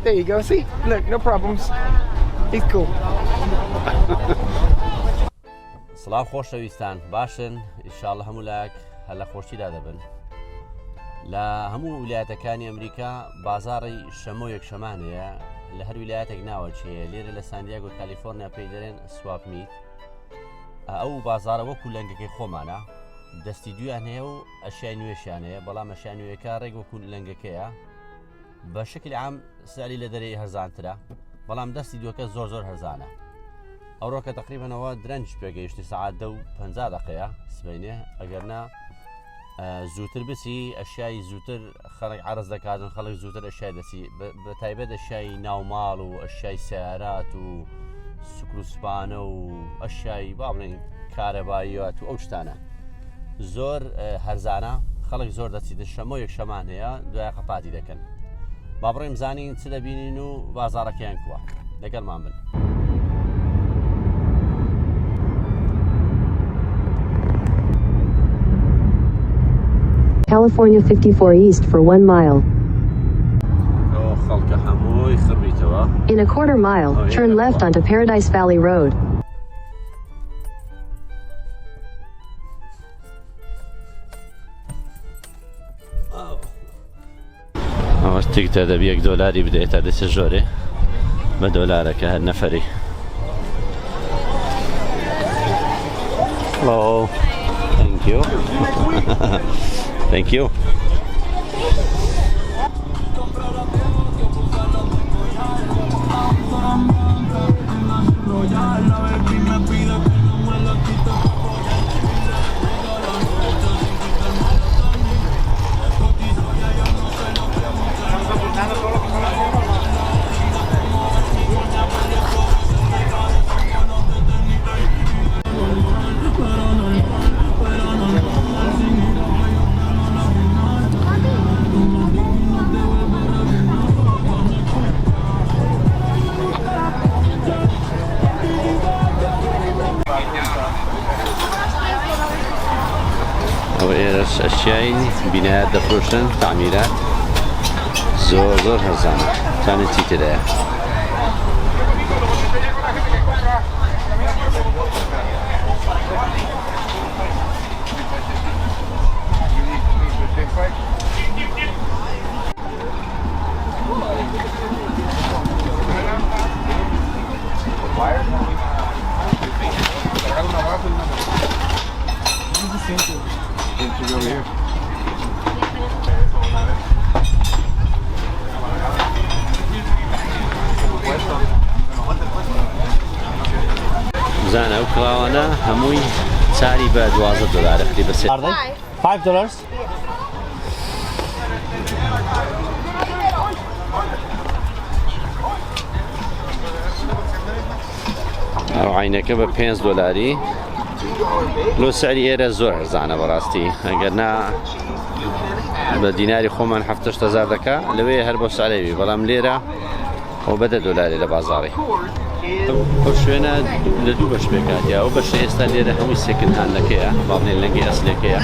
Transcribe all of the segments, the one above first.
There you go. See? Look, no problems. He's cool. سڵاو خۆشەویستان باشن ئینشاڵڵا هەموو لایەک هەلە خۆشیدا دەبن لە هەموو ویلایەتەکانی ئەمریکا بازاڕی شەمە و یەکشەمانەیە لە هەر ویلایەتێک ناوەچیە لێرە لە ساندیاگۆ کالیفۆرنیا پێی دەرێن سواب میت ئەو بازارە وەکو لەنگەکەی خۆمانە دەستی دویان هەیە و ئەشیای نوێشیان هەیە بەڵام ئەشیای نوێیەکە ڕێک وەکو لەنگەکەیە بە شکلی عام سالی لە دەرەی هەرزانترە بەڵام دەستی دووەکە زۆر هەرزانە ئەوڕۆکە تقریبەنەوە درەنج پێگەیشتی سەعات 10:50 دقەیە سبەینێ ئەگەرنا زووتر بچی ئەشیای زووتر خەڵک عەرز دەکاتن خەڵک زووتر ئەشیای دەچی بە تایبەت ئەشیای ناوماڵ و ئەشیای سیارات و سوکروسپانە و ئەشیای با بڵێن کارەباییات و ئەو شتانە زۆر هەرزانە خەڵک زۆر دەچیتن شەمە و یەکشەمان هەیە دوای قەپاتی دەکەن با بڕێم زانین چ دەبینین و بازاڕەکەیان کووە لەگەڵمان بن California 54 East for 1 mile. In a quarter mile, turn left onto Paradise Valley Road. تيكت هذا $1 بداية هذا سجوري $1 هالنفري. Hello. Thank you. Thank you. أشياء بناء دفروشن تعميرات زور هرزانة كانت تيتريا زانه و کلاوانە هەمووی چاری بە $12 خلی بەسێ $5 ئەو عینەکە بە $5 لۆ سعری ئێرە زۆر هەرزانە بەڕاستی ئەگەرنا بە دیناری خۆمان $70,000 دەکا لەوێ هەر بۆ سعرەوی بەڵام لێرە ئەو بە $10 لە بازاڕی ئەو شوێنە لە دوو بەش پێکاتیا ئەو بەشە ئێستا لێرە هەمووی سێکن هاندەکەیە باڵێن لەنگی ئەسلەکەیە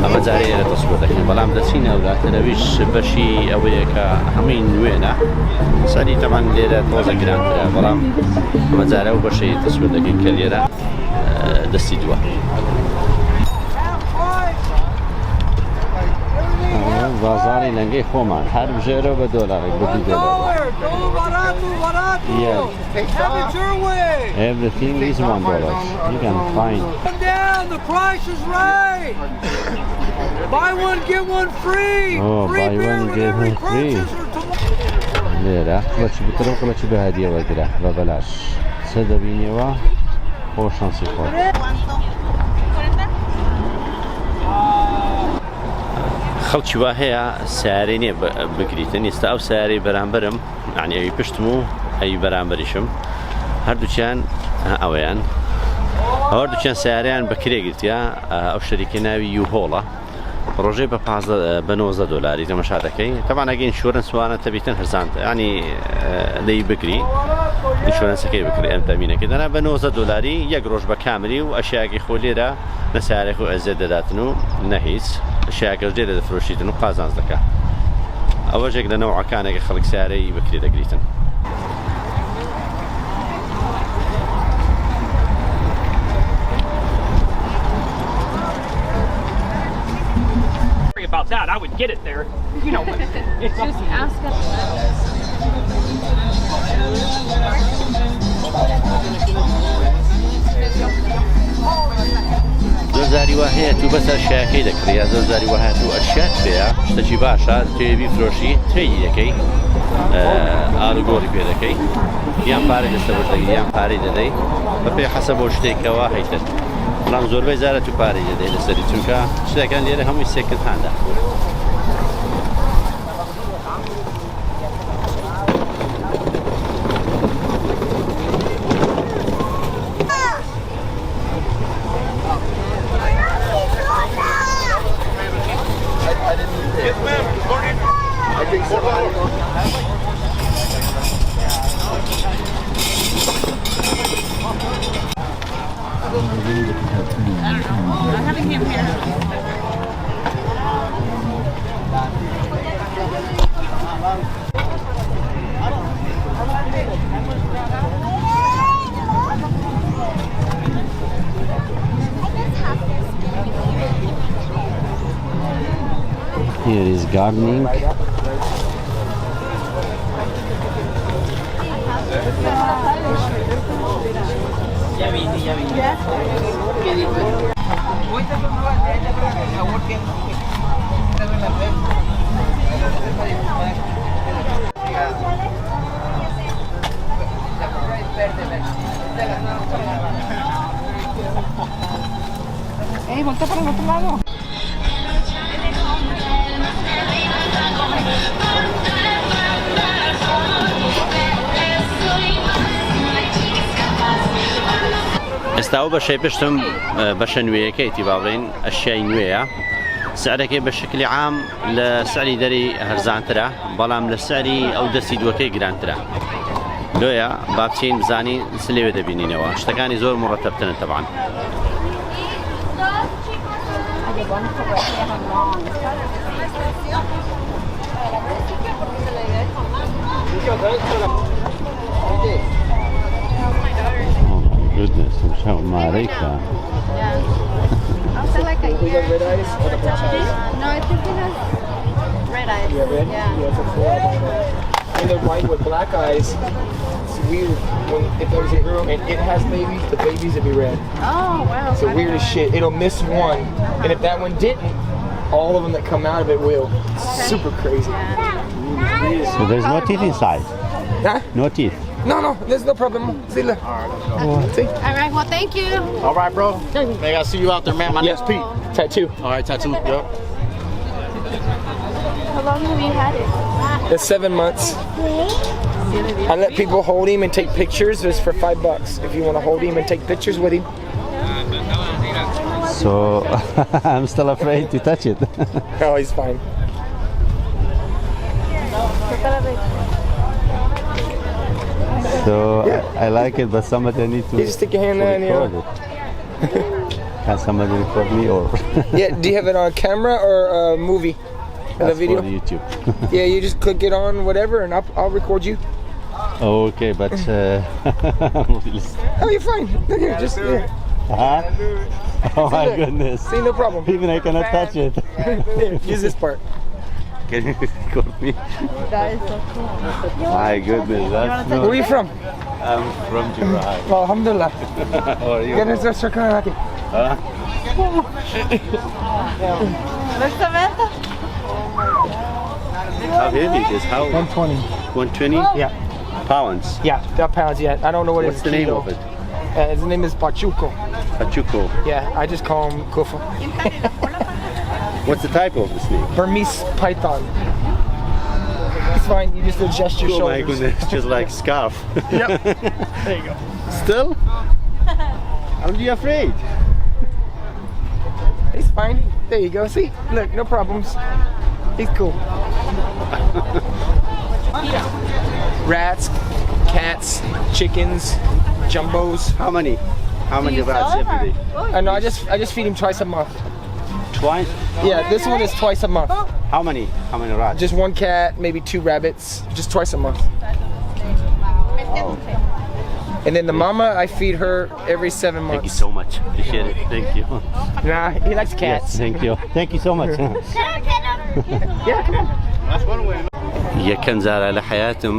ئەمە جارێ ئێرە تەسبوو دەکەین بەڵام دەچینە وڵاتەوەیش بەشی ئەوەیە کە هەمووی نوێنە سەری تەمان لێرە تۆزە گرانترە بەڵام ئەمە جارە و بەشەی تەسبوو دەکەین کە لێرە دەستی دووە بازاری لەنگەی خۆمان هەر بژێرە بە $2 بە $2 Yeah. Have it your way. Everything is $1. You can find. Come down. The price is right. Buy one get one free. Oh, free buy beer one with get every one free. purchase or tomorrow. لێرە قڵەکی بترە و قڵەکی بە هەدیە وەرگرە بە بەلاش چە دەبینیەوە خۆ شانسی خۆت خەڵکی وا هەیە سیارەی نییە بگریتن ئێستا ئەو سیارەی بەرامبەرم یعنی ئەوی پشتم و ئەوی بەرامبەریشم هەردووچیان ئەوەیان هەردووچیان سیارەیان بەکرێ گرتیا ئەو شەریکە ناوی یوهۆڵە ڕۆژەی بە $19 تەماشا دەکەی تەمان ئەگە ئینشورەنس وانە تەبیتن هەرزانتە ینی دەی بگری ئینشورەنسەکەی بکڕی ئەم تەمینەکە دەنا بە $90 یەک ڕۆژ بە کامری و ئەشیاکی خۆ لێرە لە سیارێک و ئەزێ دەداتن و نە هیچ شیاکەش لێرە دەفرۆشیتن و قازانز دەکات ئەوەژێک لە نەوعەکانێکە خەڵک سیارەی بەکرێ دەگریتن. About that, I would get it there. You know, it's just ask us. زۆرزاری وا هەیە تو بەسەر شایەکەی دەکڕیا زۆرزاری وا هەیە تو ئەشیات پێەیە شتێکی باشە توێبی فرۆشی تێی دەکەی ئالوگۆڕی پێ دەکەی یان پارەی لەسەر بەشدەگیری یان پارەی دەدەی بەپێ حەسە بۆ شتێکەوە هەیتت بەڵام زۆربەی جارە تو پارەی دەدەی لەسەری چونکە شتەکان لێرە هەمووی سێکت هاندا. Here is gardening. Volta para el otro lado. ئێستا و بەشەی پشتم بەشە نوێیەکەیتی باڵێن ئەشیای نوێیە سعرەکەی بە شکلی عام لە سعری دەری هەرزانترە بەڵام لە سعری ئەو دەستی دووەکەی گرانترە لۆیە با بچین بزانی سلێوێ دەبینینەوە شتەکانی زۆر مڕەتەبترن تەبعاً. Goodness, how Marika. Also like a year. Red eyes or the black eyes? No, I think it has red eyes. Yeah, red? Yeah. It's a full albino. And they're white with black eyes. It's weird when if there's a girl and it has babies, the babies will be red. Oh, wow. It's the weirdest shit. It'll miss one, and if that one didn't, all of them that come out of it will. It's super crazy. So there's no teeth inside? Huh? No teeth? No, there's no problem. See, look. See? All right, well, thank you. All right, bro. Hey, I see you out there, man. My name's Pete. Tattoo. All right, tattoo. Yep. How long have you had it? It's 7 months. I let people hold him and take pictures. It's for $5 if you want to hold him and take pictures with him. So I'm still afraid to touch it. Oh, he's fine. So I like it, but somebody need to You just stick your hand there and record it. Can somebody record me or Yeah, do you have it on camera or a movie? that's The video? for YouTube? Yeah, you just click it on whatever and I'll record you. Okay, but Oh, you're fine. Here, just here. huh? Oh my look. goodness. See, no problem. Even I cannot touch it. Here, use this part. Can you record me? That is so cool. My goodness, that's Where are you from? I'm from Jurai. Well, alhamdulillah. How are you? Get into the Huh? Look, Samantha. How heavy it is? How? 120. 120? Yeah. Pounds. Yeah, that pounds, yeah. I don't know what What's it's the name kilo. of it? His name is Pachuco. Pachuco. Yeah, I just call him Kufa. What's the type of the snake? Burmese python. It's fine, you just adjust your Oh my shoulders. goodness, just like scarf. Yep. There you go. Still? Aren't you afraid? He's fine. There you go. See? Look, no problems. He's cool. Rats, cats, chickens, jumbos. How many? How many rats every day? I know. I just feed him twice a month. twice? Yeah, this one is twice a month. How many rats? Just one cat, maybe 2 rabbits, just twice a month. And then the mama, I feed her every 7 months. Thank you so much. Appreciate it. Thank you. Nah, he likes cats. Yes, thank you. Thank you so much. Yeah, come on. یەکەم جارە لە حیاتم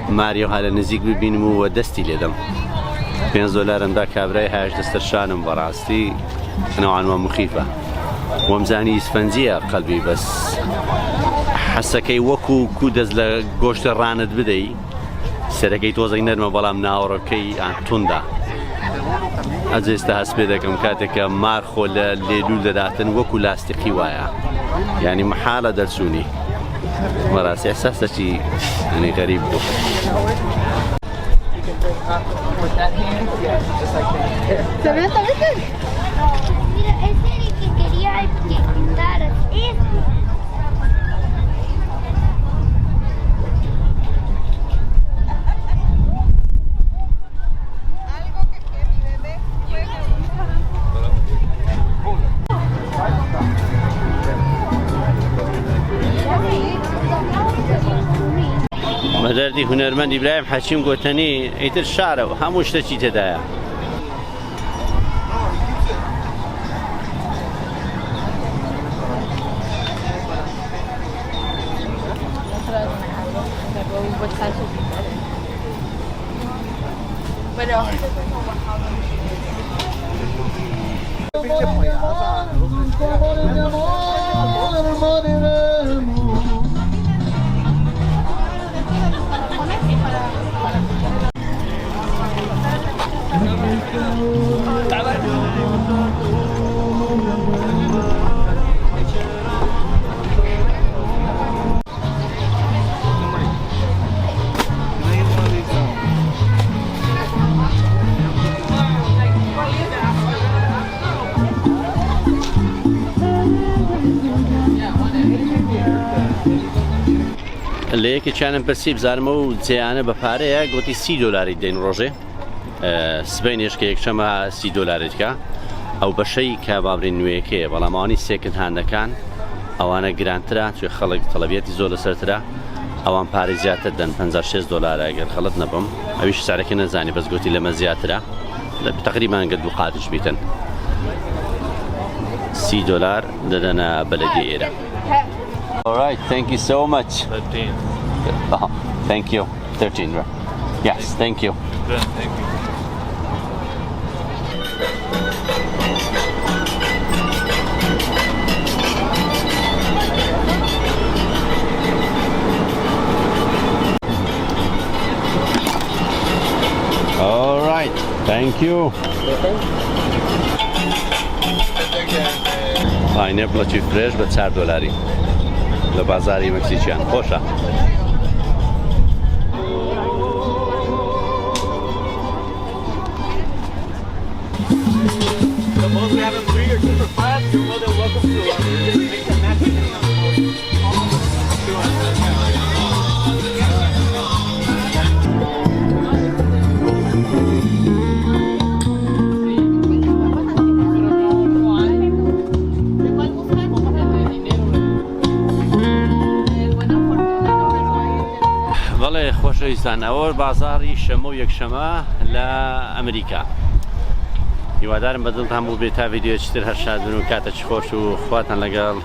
ماریۆها لە نزیک ببینم و دەستی لێدەم. $5 کابرای هاش دەستەرشانم بەڕاستی نەوانوە مخیفە. وەمزانی ئیسفەنجیە قەلبی بەس حەسەکەی وەکو کو دەست لە گۆشتە ڕانت بدەی سەرەکەی تۆزەی نەرمە بەڵام ناوەڕەکەی توندا. ئەجێستا هەست پێ دەکەم کاتێککە مارخۆ لە لێلوول دەداتن وەکو لاستیقی وایە. یعنی محالە دەرچوونی. بەڕاستی ئەحساسێکی غەریب بوو. Samantha, listen. Mira, ese era el que quería que pintaras. بەدەردی هونەرمەند ئیبراهیم حەکیم گوتەنی ئیتر شارە و هەموو شتێکی تێدایە. لە یەکێکیانم پرسی بزانمە و جێیانە بە پارەیە گوتی $30 دەین ڕۆژێ سبەینێش کە یەکشەمە $30 دکا ئەو بەشەی کە بابرین نوێیەکەیە بەڵام ئەوانی سێکند هاندەکان ئەوانە گرانترە توێ خەڵک تەڵەبێتی زۆر لەسەرترا ئەوان پارەی زیاتر دەن $56 ئەگەر خەڵت نەبم ئەویش سارەکە نەزانی بەس گوتی لەمە زیاترە لە تقریبان گەد و قاتش بیتن $30 دەدەنە بەلەدی ئێرە. All right, thank you so much. 13. Oh, thank you. 13, right? Yes, thank you. Good, thank you. All right, thank you. Pineapple fresh بە $4 لە بازاری مەکسیکیان خۆشە. Suppose we have a 3 or 2 for 5, you're more than welcome to make a match. بەڵێ خۆشەویستان ئەوە بازاری شەمە و یەکشەمە لە ئەمریکا. هیوادارم بەدڵتان بوو بێت تا ڤیدیۆ چتر هەر شاد بن و کاتە چ خۆش و خواتان لەگەڵ